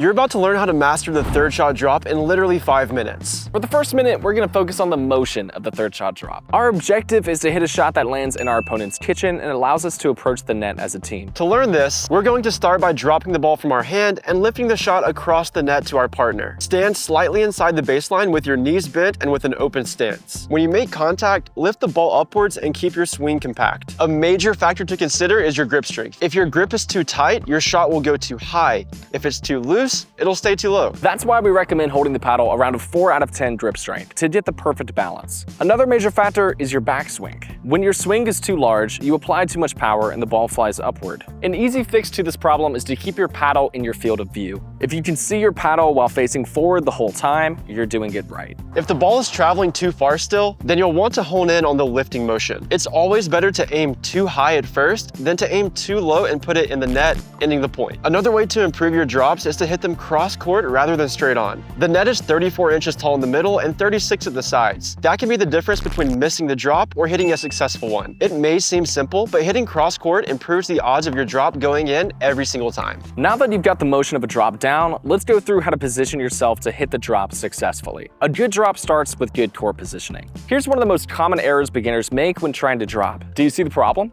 You're about to learn how to master the third shot drop in literally 5 minutes. For the first minute, we're going to focus on the motion of the third shot drop. Our objective is to hit a shot that lands in our opponent's kitchen and allows us to approach the net as a team. To learn this, we're going to start by dropping the ball from our hand and lifting the shot across the net to our partner. Stand slightly inside the baseline with your knees bent and with an open stance. When you make contact, lift the ball upwards and keep your swing compact. A major factor to consider is your grip strength. If your grip is too tight, your shot will go too high. If it's too loose, it'll stay too low. That's why we recommend holding the paddle around a 4 out of 10 grip strength to get the perfect balance. Another major factor is your backswing. When your swing is too large, you apply too much power and the ball flies upward. An easy fix to this problem is to keep your paddle in your field of view. If you can see your paddle while facing forward the whole time, you're doing it right. If the ball is traveling too far still, then you'll want to hone in on the lifting motion. It's always better to aim too high at first than to aim too low and put it in the net, ending the point. Another way to improve your drops is to hit them cross court rather than straight on. The net is 34 inches tall in the middle and 36 at the sides. That can be the difference between missing the drop or hitting a successful one. It may seem simple, but hitting cross court improves the odds of your drop going in every single time. Now that you've got the motion of a drop down, let's go through how to position yourself to hit the drop successfully. A good drop starts with good court positioning. Here's one of the most common errors beginners make when trying to drop. Do you see the problem?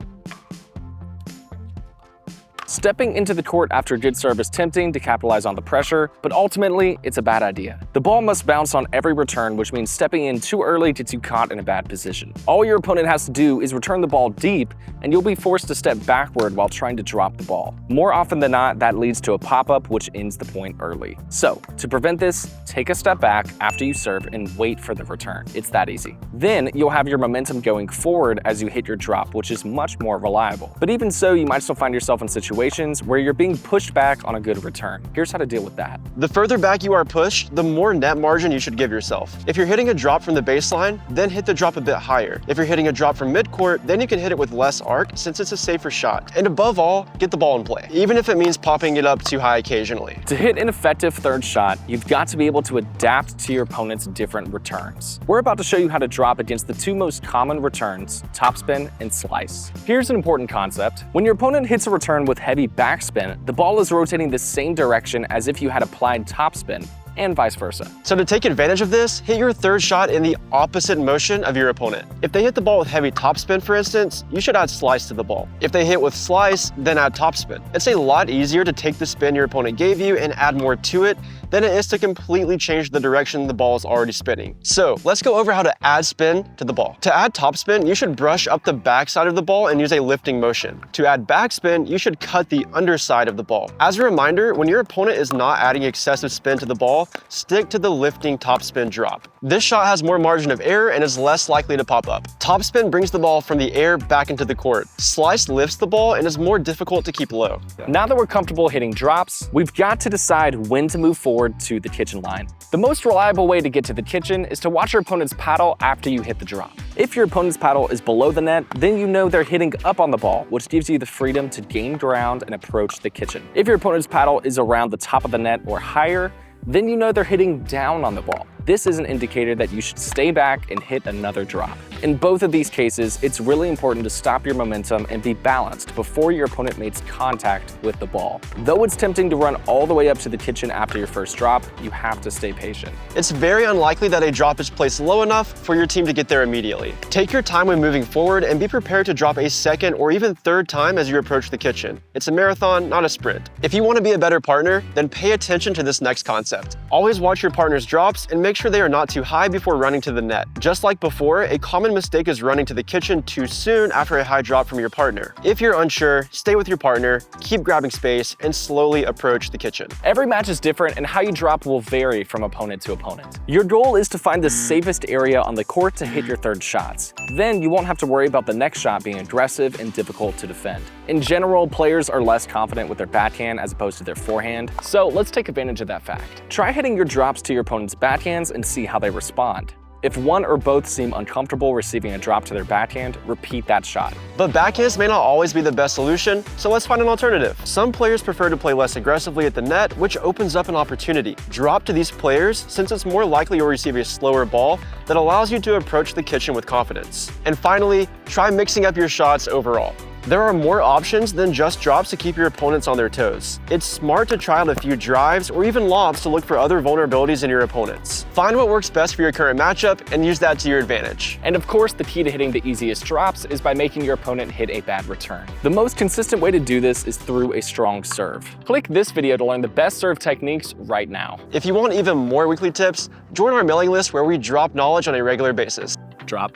Stepping into the court after a good serve is tempting to capitalize on the pressure, but ultimately, it's a bad idea. The ball must bounce on every return, which means stepping in too early gets you caught in a bad position. All your opponent has to do is return the ball deep, and you'll be forced to step backward while trying to drop the ball. More often than not, that leads to a pop-up, which ends the point early. So, to prevent this, take a step back after you serve and wait for the return. It's that easy. Then, you'll have your momentum going forward as you hit your drop, which is much more reliable. But even so, you might still find yourself in situations where you're being pushed back on a good return. Here's how to deal with that. The further back you are pushed, the more net margin you should give yourself. If you're hitting a drop from the baseline, then hit the drop a bit higher. If you're hitting a drop from midcourt, then you can hit it with less arc since it's a safer shot. And above all, get the ball in play, even if it means popping it up too high occasionally. To hit an effective third shot, you've got to be able to adapt to your opponent's different returns. We're about to show you how to drop against the two most common returns, topspin and slice. Here's an important concept. When your opponent hits a return with heavy backspin, the ball is rotating the same direction as if you had applied topspin, and vice versa. So to take advantage of this, hit your third shot in the opposite motion of your opponent. If they hit the ball with heavy topspin, for instance, you should add slice to the ball. If they hit with slice, then add topspin. It's a lot easier to take the spin your opponent gave you and add more to it than it is to completely change the direction the ball is already spinning. So let's go over how to add spin to the ball. To add topspin, you should brush up the backside of the ball and use a lifting motion. To add backspin, you should cut the underside of the ball. As a reminder, when your opponent is not adding excessive spin to the ball, stick to the lifting topspin drop. This shot has more margin of error and is less likely to pop up. Topspin brings the ball from the air back into the court. Slice lifts the ball and is more difficult to keep low. Now that we're comfortable hitting drops, we've got to decide when to move forward to the kitchen line. The most reliable way to get to the kitchen is to watch your opponent's paddle after you hit the drop. If your opponent's paddle is below the net, then you know they're hitting up on the ball, which gives you the freedom to gain ground and approach the kitchen. If your opponent's paddle is around the top of the net or higher, then you know they're hitting down on the ball. This is an indicator that you should stay back and hit another drop. In both of these cases, it's really important to stop your momentum and be balanced before your opponent makes contact with the ball. Though it's tempting to run all the way up to the kitchen after your first drop, you have to stay patient. It's very unlikely that a drop is placed low enough for your team to get there immediately. Take your time when moving forward and be prepared to drop a second or even third time as you approach the kitchen. It's a marathon, not a sprint. If you want to be a better partner, then pay attention to this next concept. Always watch your partner's drops and make sure they are not too high before running to the net. Just like before, a common mistake is running to the kitchen too soon after a high drop from your partner. If you're unsure, stay with your partner, keep grabbing space, and slowly approach the kitchen. Every match is different and how you drop will vary from opponent to opponent. Your goal is to find the safest area on the court to hit your third shots. Then you won't have to worry about the next shot being aggressive and difficult to defend. In general, players are less confident with their backhand as opposed to their forehand, so let's take advantage of that fact. Try hitting your drops to your opponent's backhands and see how they respond. If one or both seem uncomfortable receiving a drop to their backhand, repeat that shot. But backhands may not always be the best solution, so let's find an alternative. Some players prefer to play less aggressively at the net, which opens up an opportunity. Drop to these players since it's more likely you'll receive a slower ball that allows you to approach the kitchen with confidence. And finally, try mixing up your shots overall. There are more options than just drops to keep your opponents on their toes. It's smart to try out a few drives or even lobs to look for other vulnerabilities in your opponents. Find what works best for your current matchup and use that to your advantage. And of course, the key to hitting the easiest drops is by making your opponent hit a bad return. The most consistent way to do this is through a strong serve. Click this video to learn the best serve techniques right now. If you want even more weekly tips, join our mailing list where we drop knowledge on a regular basis. Drop.